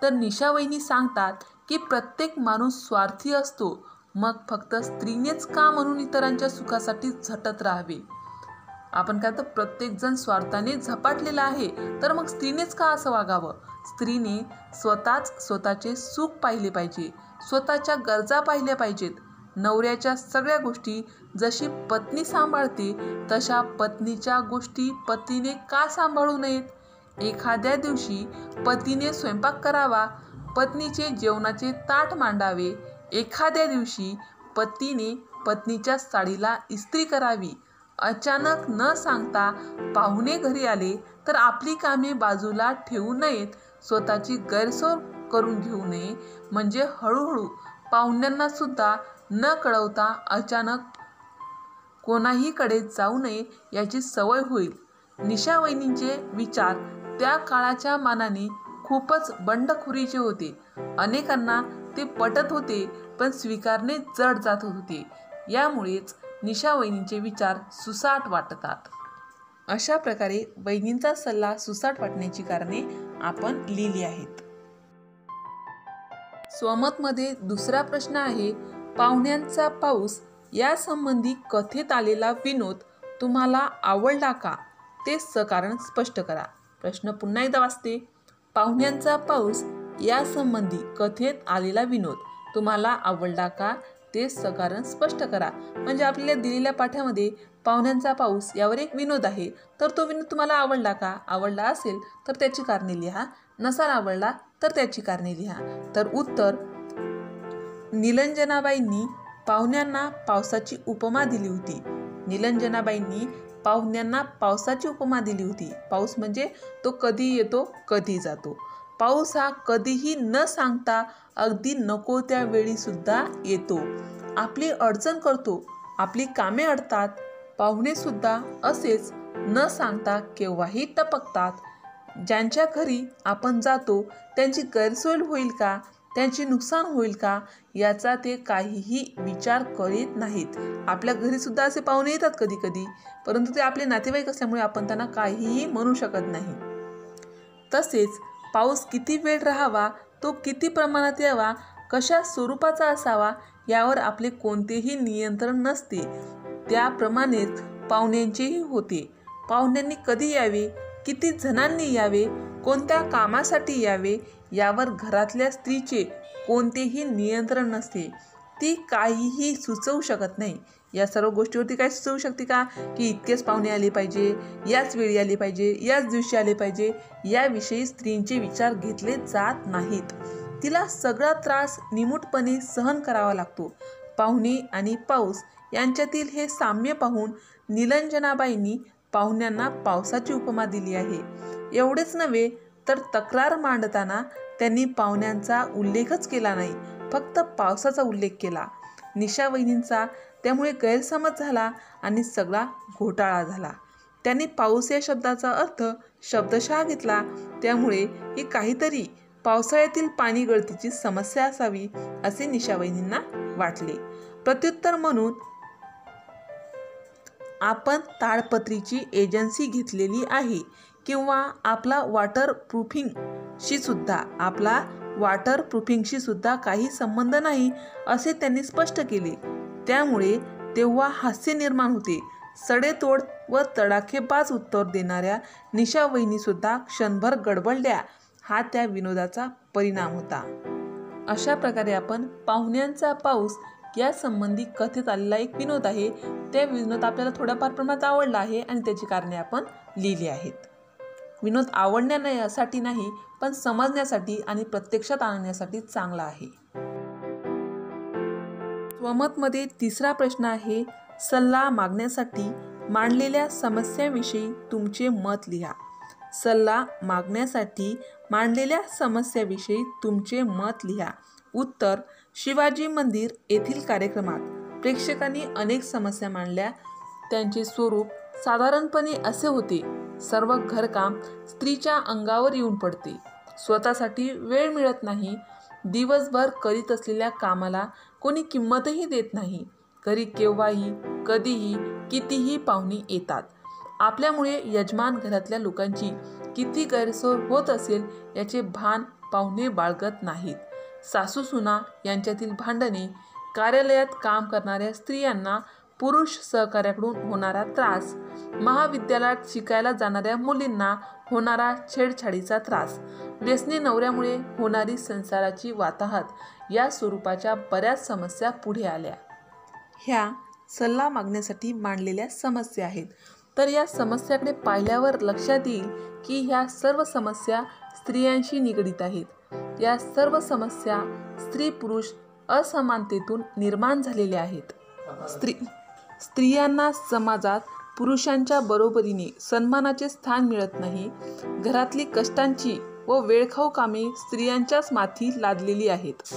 तर निशा वहिनी सांगतात की प्रत्येक माणूस स्वार्थी असतो, मग फक्त स्त्रीनेच का म्हणून इतरांच्या सुखासाठी झटत राहावे. आपण काय तर प्रत्येकजण स्वार्थाने झपाटलेला आहे, तर मग स्त्रीनेच का असं वागावं. स्त्रीने स्वतःचे सुख पाहिले पाहिजे, स्वतःच्या गरजा पाहिल्या पाहिजेत. नवऱ्याच्या सगळ्या गोष्टी जशी पत्नी सांभाळते तशा पत्नीच्या गोष्टी पतीने का सांभाळू नयेत. एखाद्या दिवशी पतीने स्वयंपाक करावा, पत्नीचे जेवणाचे ताट मांडावे. एखाद्या दिवशी पतीने पत्नीच्या साडीला इस्त्री करावी. अचानक न सांगता पाहुणे घरी आले तर आपली कामे बाजूला ठेवू नयेत, स्वतःची गैरसोय करून घेऊ नये, म्हणजे हळूहळू पाहुण्यांना सुद्धा न कळवता अचानक कोणाहीकडे जाऊ नये याची सवय होईल. निशा वहिनींचे विचार त्या काळाच्या मानाने खूपच बंडखोरीचे होते. अनेकांना ते पटत होते पण स्वीकारणे जड जात होते. यामुळेच निशा वहिनींचे विचार सुसाट वाटतात. अशा प्रकारे वहिनींचा सल्ला सुसाट वाटण्याची कारणे आपण लिहिली आहेत. स्वमतमध्ये दुसरा प्रश्न आहे, पाहुण्यांचा पाऊस या संबंधी कथेत आलेला विनोद तुम्हाला आवडला का, ते सकारण स्पष्ट करा. प्रश्न पुन्हा एकदा वाचते. पाहुण्यांचा पाऊस या संबंधी कथेत आलेला विनोद तुम्हाला आवडला का, ते सकारण स्पष्ट करा. म्हणजे आपल्याला दिलेल्या पाठामध्ये पाहुण्यांचा पाऊस यावर एक विनोद आहे, तर तो विनोद तुम्हाला आवडला का. आवडला असेल तर त्याची कारणे लिहा, नसाल आवडला तर त्याची कारणे लिहा. तर उत्तर, निलंजनाबाईंनी पाहुण्यांना पावसाची उपमा दिली होती. निलंजनाबाईंनी पाहुण्यांना पावसाची उपमा दिली होती. पाऊस म्हणजे तो कधी येतो कधी जातो. पाऊस हा कधीही न सांगता अगदी नको त्या वेळी सुद्धा येतो, आपली अडचण करतो, आपली कामे अडतात. पाहुणे सुद्धा असेच न सांगता केव्हाही टपकतात. ज्यांच्या घरी आपण जातो त्यांची गैरसोय होईल का, त्यांचे नुकसान होईल का याचा ते काहीही विचार करीत नाहीत. आपल्या घरी सुद्धा असे पाहुणे येतात कधी कधी, परंतु ते आपले नातेवाईक असल्यामुळे आपण त्यांना काहीही म्हणू शकत नाही. तसेच पाऊस किती वेळ राहावा, तो किती प्रमाणात यावा, कशा स्वरूपाचा असावा यावर आपले कोणतेही नियंत्रण नसते. त्याप्रमाणेच पाहुण्यांचेही होते. पाहुण्यांनी कधी यावे, किती जणांनी यावे, कोणत्या कामासाठी यावे यावर घरातल्या स्त्रीचे कोणतेही नियंत्रण नसते. ती काहीही सुचवू शकत नाही. या सर्व गोष्टीवरती काय सुचवू शकते का, की इतकेच पाहुणे आले पाहिजे, याच वेळी आले पाहिजे, याच दिवशी आले पाहिजे, याविषयी स्त्रींचे विचार घेतले जात नाहीत. तिला सगळा त्रास निमूटपणे सहन करावा लागतो. पाहुणे आणि पाऊस यांच्यातील हे साम्य पाहून निलंजनाबाईंनी पाहुण्यांना पावसाची उपमा दिली आहे. एवढेच नव्हे तर तक्रार मांडताना त्यांनी पाहुण्यांचा उल्लेखच केला नाही, फक्त पावसाचा उल्लेख केला. निशावहिनींचा त्यामुळे गैरसमज झाला आणि सगळा घोटाळा झाला. त्यांनी पाऊस या शब्दाचा अर्थ शब्दशः घेतला. त्यामुळे ही काहीतरी पावसाळ्यातील पाणी गळतीची समस्या असावी असे निशावहिनींना वाटले. प्रत्युत्तर म्हणून आपण ताडपत्रीची एजन्सी घेतलेली आहे किंवा आपला वॉटरप्रूफिंगशी सुद्धा काही संबंध नाही असे त्यांनी स्पष्ट केले. त्यामुळे तेव्हा हास्य निर्माण होते. सडेतोड व तडाखेबाज उत्तर देणाऱ्या निशावहिनीसुद्धा क्षणभर गडबडल्या. हा त्या विनोदाचा परिणाम होता. अशा प्रकारे आपण पाहुण्यांचा पाऊस या संबंधी कथेत आलेला एक विनोद आहे. त्या विनोद आपल्याला थोड्याफार प्रमाणात आवडला आहे आणि त्याची कारणे आपण लिहिली आहेत. विनोद आवडण्यासाठी नाही, पण समजण्यासाठी आणि प्रत्यक्षात आणण्यासाठी चांगला आहे. स्वमतमध्ये तिसरा प्रश्न आहे, सल्ला मागण्यासाठी मांडलेल्या समस्याविषयी तुमचे मत लिहा. सल्ला मागण्यासाठी मांडलेल्या समस्याविषयी तुमचे मत लिहा. उत्तर, शिवाजी मंदिर येथील कार्यक्रमात प्रेक्षकांनी अनेक समस्या मांडल्या. त्यांचे स्वरूप साधारणपणे असे होते. सर्व घरकाम स्त्रीच्या अंगावर येऊन पडते. स्वतःसाठी वेळ मिळत नाही. दिवसभर करीत असलेल्या कामाला कोणी किंमतही देत नाही. घरी केव्हाही, कधीही, कितीही पाहुणे येतात. आपल्यामुळे यजमान घरातल्या लोकांची किती गैरसोय होत असेल याचे भान पाहुणे बाळगत नाहीत. सासूसुना यांच्यातील भांडणे, कार्यालयात काम करणाऱ्या स्त्रियांना पुरुष सहकार्याकडून होणारा त्रास, महाविद्यालयात शिकायला जाणाऱ्या मुलींना होणारा छेडछाडीचा त्रास, व्यसनी नवऱ्यामुळे होणारी संसाराची वाताहत या स्वरूपाच्या बऱ्याच समस्या पुढे आल्या. ह्या सल्ला मागण्यासाठी मांडलेल्या समस्या आहेत. तर या समस्याकडे पाहिल्यावर लक्षात येईल की ह्या सर्व समस्या स्त्रियांशी निगडीत आहेत. या सर्व समस्या स्त्री पुरुष असमानतेतून निर्माण झालेल्या आहेत. स्त्रियांना समाजात पुरुषांच्या बरोबरीने सन्मानाचे स्थान मिळत नाही. घरातली कष्टांची व वेळखाऊ कामे स्त्रियांच्याच माथी लादलेली आहेत.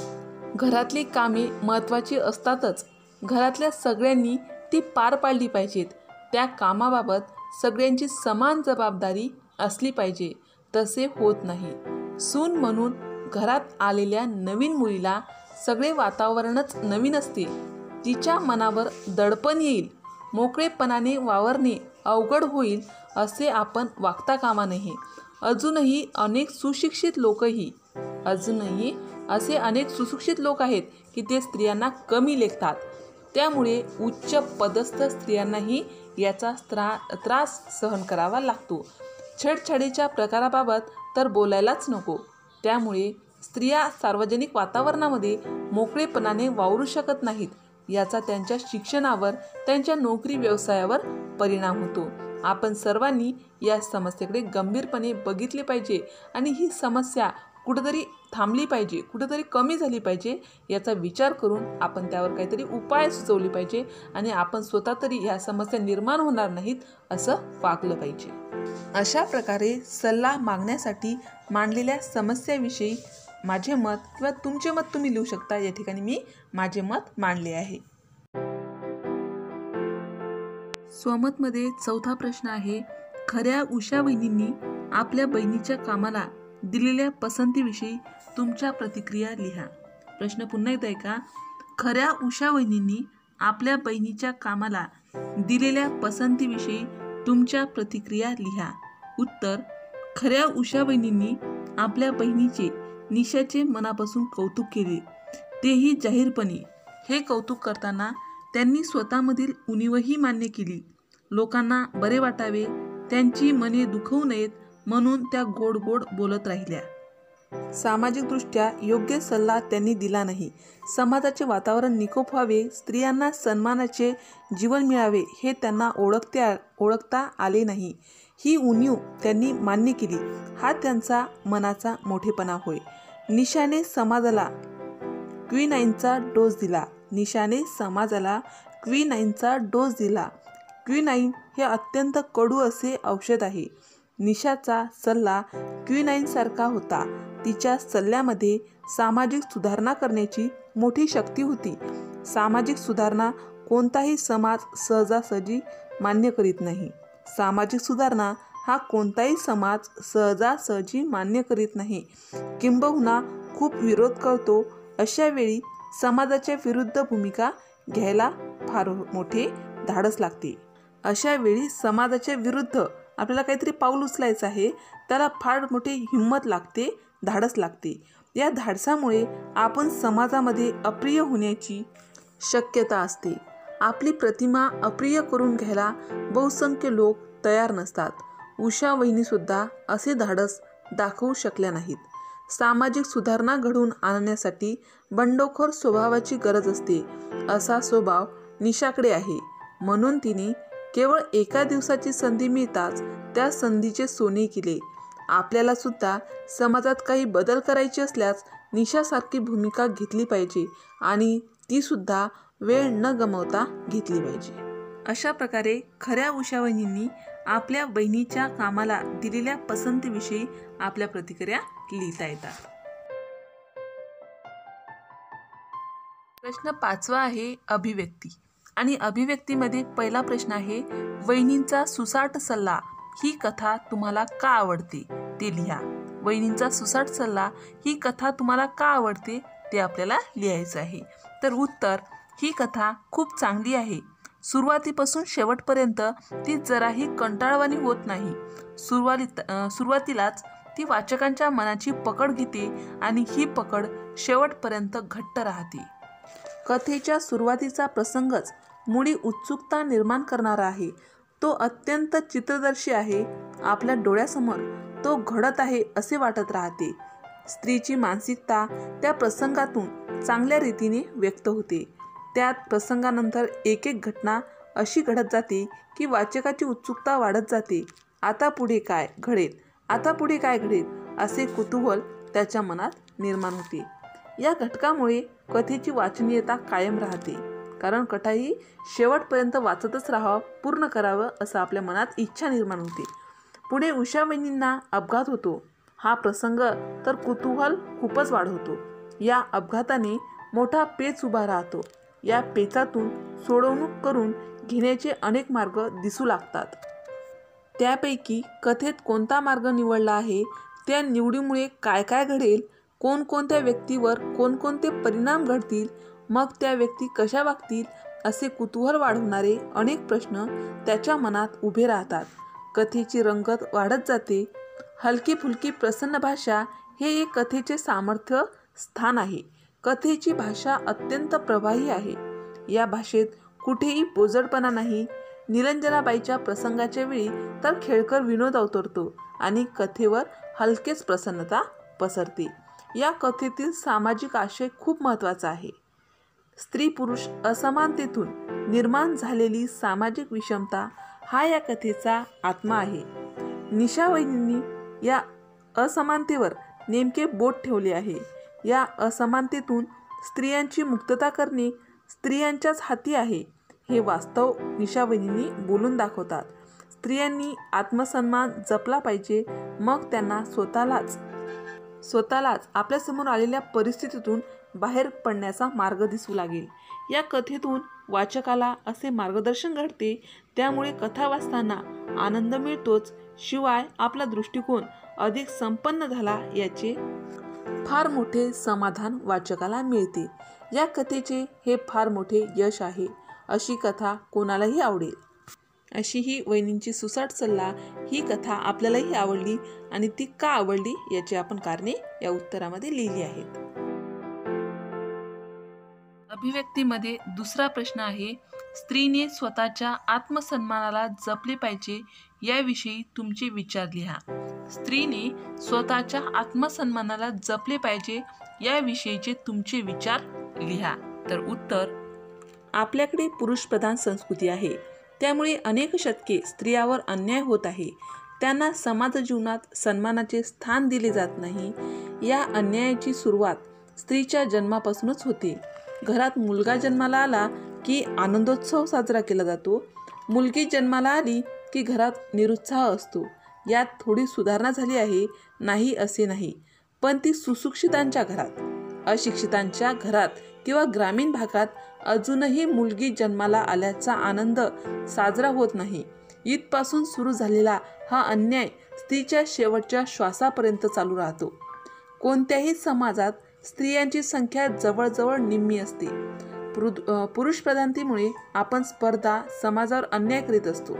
घरातली कामे महत्त्वाची असतातच. घरातल्या सगळ्यांनी ती पार पाडली पाहिजेत. त्या कामाबाबत सगळ्यांची समान जबाबदारी असली पाहिजे. तसे होत नाही. सून म्हणून घरात आलेल्या नवीन मुलीला सगळे वातावरणच नवीन असते. तिच्या मनावर दडपण येईल, मोकळेपणाने वावरणे अवघड होईल असे आपण वागता कामा नये. अजूनही असे अनेक सुशिक्षित लोक आहेत की ते स्त्रियांना कमी लेखतात. त्यामुळे उच्च पदस्थ स्त्रियांनाही याचा त्रास सहन करावा लागतो. छेडछाडीच्या प्रकाराबाबत तर बोलायलाच नको. त्यामुळे स्त्रिया सार्वजनिक वातावरणामध्ये मोकळेपणाने वावरू शकत नाहीत. याचा त्यांच्या शिक्षणावर, त्यांच्या नोकरी व्यवसायावर परिणाम होतो. आपण सर्वांनी या समस्येकडे गंभीरपणे बघितले पाहिजे आणि ही समस्या कुठेतरी थांबली पाहिजे, कुठेतरी कमी झाली पाहिजे. याचा विचार करून आपण त्यावर काहीतरी उपाय सुचवले पाहिजे आणि आपण स्वतः तरी ह्या समस्या निर्माण होणार नाहीत असं वागलं पाहिजे. अशा प्रकारे सल्ला मागण्यासाठी मांडलेल्या समस्याविषयी माझे मत किंवा तुमचे मत तुम्ही लिहू शकता. या ठिकाणी मी माझे मत मांडले आहे. स्वमतमध्ये चौथा प्रश्न आहे, खऱ्या उषा वहिनींनी आपल्या बहिणीच्या कामाला दिलेल्या पसंतीविषयी तुमच्या प्रतिक्रिया लिहा. प्रश्न पुन्हा एकदा ऐका. खऱ्या उषा वहिनींनी आपल्या बहिणीच्या कामाला दिलेल्या पसंतीविषयी तुमच्या प्रतिक्रिया लिहा. उत्तर, खऱ्या उषा वहिनींनी आपल्या बहिणीचे, निशाचे मनापासून कौतुक केले, तेही जाहीरपणे. हे कौतुक करताना त्यांनी स्वतःमधील उणीवही मान्य केली. लोकांना बरे वाटावे, त्यांची मने दुखवू नयेत म्हणून त्या गोड गोड बोलत राहिल्या. सामाजिकदृष्ट्या योग्य सल्ला त्यांनी दिला नाही. समाजाचे वातावरण निकोप व्हावे, स्त्रियांना सन्मानाचे जीवन मिळावे हे त्यांना ओळखता आले नाही. ही उणीव त्यांनी मान्य केली. हा त्यांचा मनाचा मोठेपणा होय. निशाने समाजाला क्विनाईनचा डोस दिला. क्विनाईन हे अत्यंत कडू असे औषध आहे. निशाचा सल्ला क्विनाईनसारखा होता. तिच्या सल्ल्यामध्ये सामाजिक सुधारणा करण्याची मोठी शक्ती होती. सामाजिक सुधारणा कोणताही समाज सहजासहजी मान्य करीत नाही. सामाजिक सुधारणा हा कोणताही समाज सहजासहजी मान्य करीत नाही, किंबहुना खूप विरोध करतो. अशा वेळी समाजाच्या विरुद्ध भूमिका घ्यायला फार मोठे धाडस लागते. अशा वेळी समाजाच्या विरुद्ध आपल्याला काहीतरी पाऊल उचलायचं आहे, त्याला फार मोठी हिंमत लागते, धाडस लागते. या धाडसामुळे आपण समाजामध्ये अप्रिय होण्याची शक्यता असते. आपली प्रतिमा अप्रिय करून घ्यायला बहुसंख्य लोक तयार नसतात. उषा वहिनीसुद्धा असे धाडस दाखवू शकल्या नाहीत. सामाजिक सुधारणा घडवून आणण्यासाठी बंडखोर स्वभावाची गरज असते. असा स्वभाव निशाकडे आहे. म्हणून तिने केवळ एका दिवसाची संधी मिळताच त्या संधीचे सोने केले. आपल्याला सुद्धा समाजात काही बदल करायचे असल्यास निशासारखी भूमिका घेतली पाहिजे आणि ती सुद्धा वेळ न गमावता घेतली पाहिजे. अशा प्रकारे खऱ्या उषावहिनींनी आपल्या बहिणीच्या कामाला दिलेल्या पसंतीविषयी आपल्या प्रतिक्रिया लिहिता येतात. प्रश्न 5वा आहे अभिव्यक्ती. आणि अभिव्यक्तीमध्ये पहिला प्रश्न आहे, वहिनींचा सुसाट सल्ला ही कथा तुम्हाला का आवडते ते लिहा. वहिनींचा सुसाट सल्ला ही कथा तुम्हाला का आवडते ते आपल्याला लिहायचं आहे. तर उत्तर, ही कथा खूप चांगली आहे. सुरुवातीपासून शेवटपर्यंत ती जराही कंटाळवाणी होत नाही. सुरुवातीलाच ती वाचकांच्या मनाची पकड घेते आणि ही पकड शेवटपर्यंत घट्ट राहते. कथेच्या सुरुवातीचा प्रसंगच मुळी उत्सुकता निर्माण करणारा आहे. तो अत्यंत चित्रदर्शी आहे. आपल्या डोळ्यासमोर तो घडत आहे असे वाटत राहते. स्त्रीची मानसिकता त्या प्रसंगातून चांगल्या रीतीने व्यक्त होते. त्यात प्रसंगानंतर एक एक घटना अशी घडत जाते की वाचकाची उत्सुकता वाढत जाते. आता पुढे काय घडेल असे कुतूहल त्याच्या मनात निर्माण होते. या घटकामुळे कथेची वाचनीयता कायम राहते. कारण कथा ही शेवटपर्यंत वाचतच राहावं, पूर्ण करावं असं आपल्या मनात इच्छा निर्माण होते. पुढे उषावहिनींना अपघात होतो. हा प्रसंग तर कुतूहल खूपच वाढवतो. या अपघाताने मोठा पेच उभा राहतो. या पेचातून सोडवणूक करून घेण्याचे अनेक मार्ग दिसू लागतात. त्यापैकी कथेत कोणता मार्ग निवडला आहे, त्या निवडीमुळे काय काय घडेल, कोणकोणत्या व्यक्तीवर कोणकोणते परिणाम घडतील, मग त्या व्यक्ती कशा वागतील असे कुतूहल वाढवणारे अनेक प्रश्न त्याच्या मनात उभे राहतात. कथेची रंगत वाढत जाते. हलकी फुलकी प्रसन्न भाषा हे एक कथेचे सामर्थ्य स्थान आहे. कथेची भाषा अत्यंत प्रवाही आहे. या भाषेत कुठेही बोजडपणा नाही. निरंजनाबाईच्या प्रसंगाच्या वेळी तर खेळकर विनोद अवतरतो आणि कथेवर हलकेच प्रसन्नता पसरते. या कथेतील सामाजिक आशय खूप महत्त्वाचा आहे. स्त्री पुरुष असमानतेतून निर्माण झालेली सामाजिक विषमता हा या कथेचा आत्मा आहे. निशावहिनींनी या असमानतेवर नेमके बोट ठेवले आहे. या असमानतेतून स्त्रियांची मुक्तता करणे स्त्रियांच्याच हाती आहे हे वास्तव निशावहिनींनी बोलून दाखवतात. स्त्रियांनी आत्मसन्मान जपला पाहिजे, मग त्यांना स्वतःलाच आपल्यासमोर आलेल्या परिस्थितीतून बाहेर पडण्याचा मार्ग दिसू लागेल. या कथेतून वाचकाला असे मार्गदर्शन घडते. त्यामुळे कथा वाचताना आनंद मिळतोच, शिवाय आपला दृष्टिकोन अधिक संपन्न झाला याचे फार मोठे समाधान वाचकाला मिळते. या कथेचे हे फार मोठे यश आहे. अशी कथा कोणालाही आवडेल. अशी ही वहिनींची सुसाट सल्ला ही कथा आपल्यालाही आवडली आणि ती का आवडली याची आपण कारणे या उत्तरामध्ये लिहिली आहेत. अभिव्यक्तीमध्ये दुसरा प्रश्न आहे, स्त्रीने स्वतःच्या आत्मसन्मानाला जपले पाहिजे याविषयी तुमचे विचार लिहा. स्त्रीने स्वतःच्या आत्मसन्मानाला जपले पाहिजे याविषयीचे तुमचे विचार लिहा. तर उत्तर, आपल्याकडे पुरुषप्रधान संस्कृती आहे, त्यामुळे अनेक शतके स्त्रियावर अन्याय होत आहे. त्यांना समाज जीवनात सन्मानाचे स्थान दिले जात नाही. या अन्यायाची सुरुवात स्त्रीच्या जन्मापासूनच होते. घरात मुलगा जन्माला आला की आनंदोत्सव साजरा केला जातो. मुलगी जन्माला आली की घरात निरुत्साह असतो. यात थोडी सुधारणा झाली आहे, नाही असे नाही, पण ती सुशिक्षितांच्या घरात. अशिक्षितांच्या घरात किंवा ग्रामीण भागात अजूनही मुलगी जन्माला आल्याचा आनंद साजरा होत नाही. इथपासून सुरू झालेला हा अन्याय स्त्रीच्या शेवटच्या श्वासापर्यंत चालू राहतो. कोणत्याही समाजात स्त्रियांची संख्या जवळजवळ निम्मी असते. पुरुषप्रधानतेमुळे आपण स्पर्धा समाजावर अन्याय करीत असतो.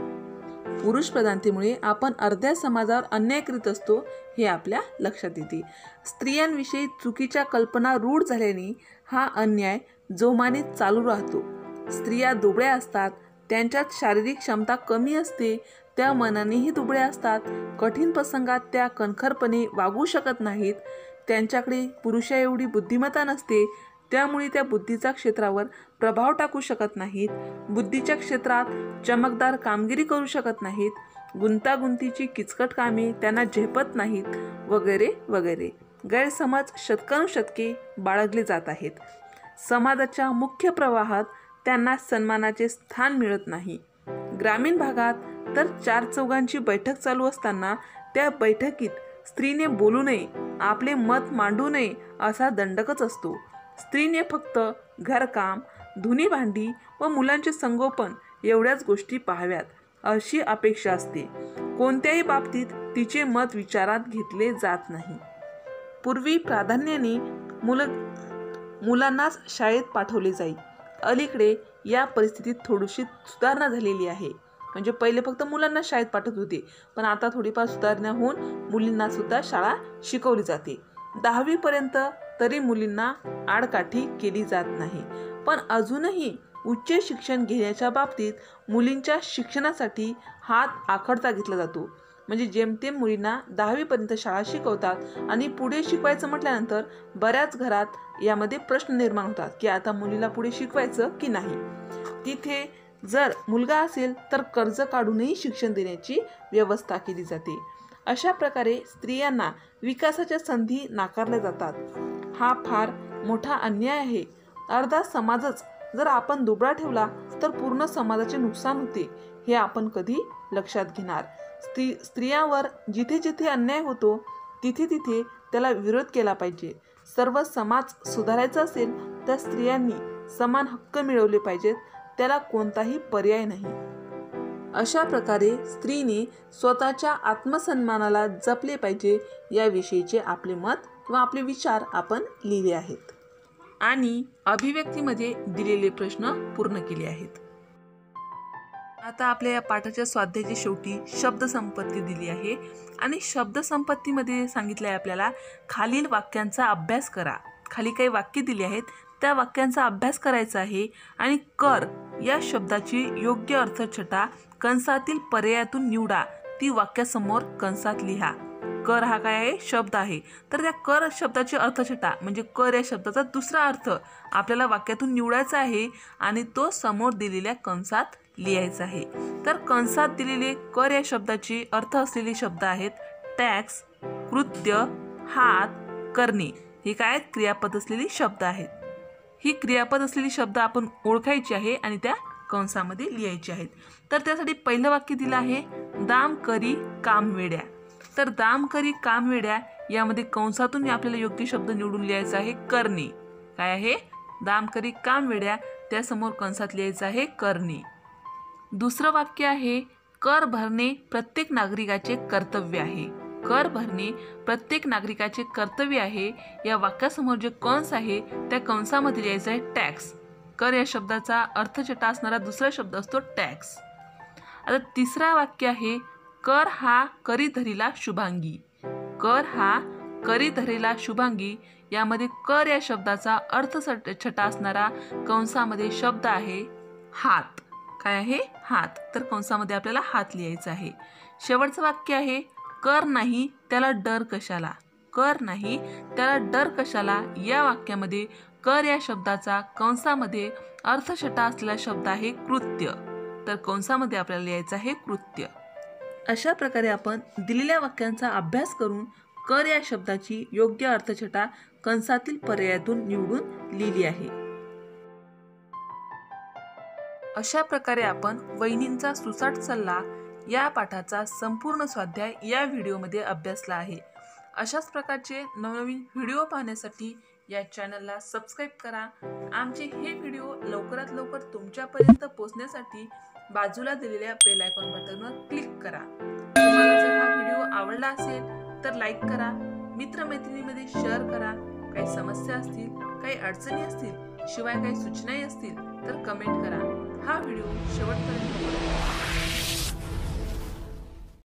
पुरुषप्रधानतेमुळे आपण अर्ध्या समाजावर अन्याय करीत असतो हे आपल्या लक्षात येते. स्त्रियांविषयी चुकीच्या कल्पना रूढ झाल्याने हा अन्याय जोमाने चालू राहतो. स्त्रिया दुबळ्या असतात, त्यांच्यात शारीरिक क्षमता कमी असते, त्या मनानेही दुबळ्या असतात. कठीण प्रसंगात त्या कणखरपणे वागू शकत नाहीत. त्यांच्याकडे पुरुषा एवढी बुद्धिमत्ता नसते, त्यामुळे त्या बुद्धीच्या क्षेत्रावर प्रभाव टाकू शकत नाहीत. बुद्धीच्या क्षेत्रात चमकदार कामगिरी करू शकत नाहीत. गुंतागुंतीची किचकट कामे त्यांना झेपत नाहीत, वगैरे वगैरे. गैरसमज शतकानुशतके बाळगले जात आहेत. समाजाच्या मुख्य प्रवाहात त्यांना सन्मानाचे स्थान मिळत नाही. ग्रामीण भागात तर चार चौघांची बैठक चालू असताना त्या बैठकीत स्त्रीने बोलू नये, आपले मत मांडू नये असा दंडकच असतो. स्त्रीने फक्त घरकाम, धुणी भांडी व मुलांचे संगोपन एवढ्याच गोष्टी पाहाव्यात अशी अपेक्षा असते. कोणत्याही बाबतीत तिचे मत विचारात घेतले जात नाही. पूर्वी प्राधान्याने मुलांनाच शाळेत पाठवले जाई. अलीकडे या परिस्थितीत थोडीशी सुधारणा झालेली आहे. म्हणजे पहिले फक्त मुलांना शाळेत पाठवत होते, पण आता थोडीफार सुधारणा होऊन मुलींना सुद्धा शाळा शिकवली जाते. 10वी पर्यंत तरी मुलींना आडकाठी केली जात नाही. पण अजूनही उच्च शिक्षण घेण्याच्या बाबतीत मुलींच्या शिक्षणासाठी हात आखडता घेतला जातो. म्हणजे जेमतेम मुलींना 10वी पर्यंत शाळा शिकवतात आणि पुढे शिकवायचं म्हटल्यानंतर बऱ्याच घरात यामध्ये प्रश्न निर्माण होतात की आता मुलीला पुढे शिकवायचं की नाही. तिथे जर मुलगा असेल तर कर्ज काढूनही शिक्षण देण्याची व्यवस्था केली जाते. अशा प्रकारे स्त्रियांना विकासाच्या संधी नाकारल्या जातात. हा फार मोठा अन्याय आहे. अर्धा समाजच जर आपण दुबळा ठेवला तर पूर्ण समाजाचे नुकसान होते. हे आपण कधी लक्षात घेणार? स्त्रियांवर जिथे जिथे अन्याय होतो तिथे तिथे त्याला विरोध केला पाहिजे. सर्व समाज सुधारायचा असेल तर स्त्रियांनी समान हक्क मिळवले पाहिजेत. त्याला कोणताही पर्याय नाही. अशा प्रकारे स्त्रीने स्वतःच्या आत्मसन्मानाला जपले पाहिजे याविषयीचे आपले मत किंवा आपले विचार आपण लिहिले आहेत आणि अभिव्यक्तीमध्ये दिलेले प्रश्न पूर्ण केले आहेत. आता आपल्या या पाठाच्या स्वाध्यायाच्या शेवटी शब्दसंपत्ती दिली आहे आणि शब्दसंपत्तीमध्ये सांगितलं आहे आपल्याला खालील वाक्यांचा अभ्यास करा. खाली काही वाक्य दिली आहेत, त्या वाक्यांचा अभ्यास करायचा आहे आणि कर या शब्दाची योग्य अर्थछटा कंसातील पर्यायातून निवडा. ती वाक्यासमोर कंसात लिहा. कर हा काय आहे? शब्द आहे. तर त्या कर शब्दाची अर्थछटा म्हणजे कर या शब्दाचा दुसरा अर्थ आपल्याला वाक्यातून निवडायचा आहे आणि तो समोर दिलेल्या कंसात लिहायचा आहे. तर कंसात दिलेले कर या शब्दाची अर्थ असलेले शब्द आहेत टॅक्स, कृत्य, हात, करणे. हे काय क्रियापद असलेली शब्द आहेत. ही क्रियापद असलेली शब्द आपण ओळखायची आहे आणि त्या कंसामध्ये लिहायची आहेत. तर त्यासाठी पहिलं वाक्य दिलं आहे दाम करी कामवेड्या. तर दाम करी कामवेड्या यामध्ये कंसातून आपल्याला योग्य शब्द निवडून लिहायचा आहे करणे. काय आहे? दाम करी कामवेड्या, त्यासमोर कंसात लिहायचं आहे करणे. दुसरं वाक्य आहे कर भरणे प्रत्येक नागरिकाचे कर्तव्य आहे. कर भरणे प्रत्येक नागरिकाचे कर्तव्य आहे. या वाक्यासमोर जे कंस आहे त्या कंसामध्ये लिहायचं आहे टॅक्स. कर या शब्दाचा अर्थछटा असणारा दुसरा शब्द असतो टॅक्स. आता तिसरा वाक्य आहे कर हा करी धरीला शुभांगी. कर हा करी धरीला शुभांगी यामध्ये कर या शब्दाचा अर्थछटा असणारा कंसामध्ये शब्द आहे हात. काय आहे? हात. तर कंसामध्ये आपल्याला हात लिहायचा आहे. शेवटचं वाक्य आहे कर नाही त्याला डर कशाला, कर नाही त्याला डर कशाला या वाक्यामध्ये कर या शब्दाचा कंसामध्ये अर्थछटा असलेला शब्द आहे कृत्य, तर कंसामध्ये आपल्याला लिहायचं आहे कृत्य। अशा प्रकारे आपण दिलेल्या वाक्यांचा अभ्यास करून कर या शब्दाची योग्य अर्थछटा कंसातील पर्यायातून निवडून लिहिली आहे। अशा प्रकारे आपण वहिनींचा सुसाट सल्ला या पाठाचा संपूर्ण स्वाध्याय या व्हिडिओमध्ये अभ्यासला आहे। अशाच प्रकारचे नवनवीन व्हिडिओ पाहण्यासाठी या चॅनलला सबस्क्राईब करा। आमचे हे व्हिडिओ लवकरात लवकर तुमच्यापर्यंत पोहोचण्यासाठी बाजूला दिलेल्या बेल आयकॉन बटनवर क्लिक करा। तुम्हाला जर हा व्हिडिओ आवडला असेल तर लाईक करा, मित्रमैत्रिणींमध्ये शेअर करा। काही समस्या असतील, काही अडचणी असतील, शिवाय काही सूचनाही असतील तर कमेंट करा। हा व्हिडिओ शेवटपर्यंत बघा।